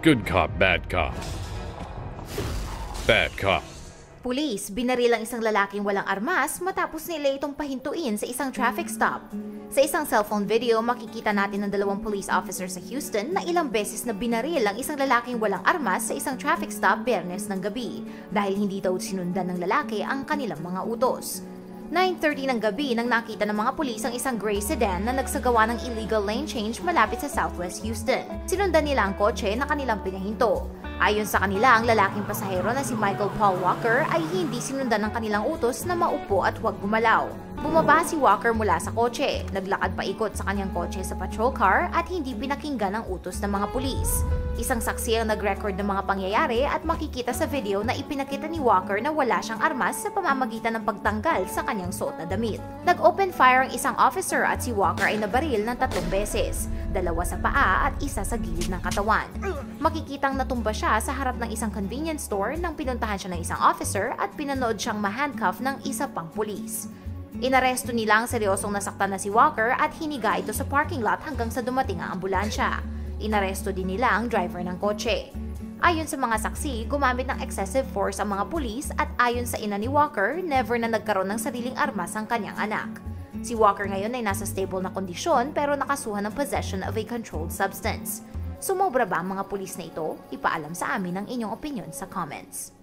Good cop, bad cop. Bad cop. Pulis, binaril ang isang lalaking walang armas matapos nila itong pahintuin sa isang traffic stop. Sa isang cellphone video, makikita natin ang dalawang police officer sa Houston na ilang beses na binaril ang isang lalaking walang armas sa isang traffic stop Biyernes ng gabi dahil hindi daw sinundan ng lalaki ang kanilang mga utos. 9:30 ng gabi nang nakita ng mga pulis ang isang gray sedan na nagsagawa ng illegal lane change malapit sa Southwest Houston. Sinundan nila ang kotse na kanilang pinahinto. Ayon sa kanila, ang lalaking pasahero na si Michael Paul Walker ay hindi sinundan ng kanilang utos na maupo at huwag gumalaw. Bumaba si Walker mula sa kotse, naglakad paikot sa kanyang kotse sa patrol car at hindi pinakinggan ang utos ng mga pulis. Isang saksi ang nag-record ng mga pangyayari at makikita sa video na ipinakita ni Walker na wala siyang armas sa pamamagitan ng pagtanggal sa kanyang suot na damit. Nag-open fire ang isang officer at si Walker ay nabaril ng 3 beses, 2 sa paa at 1 sa gilid ng katawan. Makikitang natumba siya sa harap ng isang convenience store nang pinuntahan siya ng isang officer at pinanood siyang ma-handcuff ng isa pang pulis. Inaresto nila ang seryosong nasaktan na si Walker at hiniga ito sa parking lot hanggang sa dumating ang ambulansya. Inaresto din nila ang driver ng kotse. Ayon sa mga saksi, gumamit ng excessive force ang mga pulis at ayon sa ina ni Walker, never na nagkaroon ng sariling armas ang kanyang anak. Si Walker ngayon ay nasa stable na kondisyon pero nakasuhan ng possession of a controlled substance. Sumobra ba ang mga pulis na ito? Ipaalam sa amin ang inyong opinion sa comments.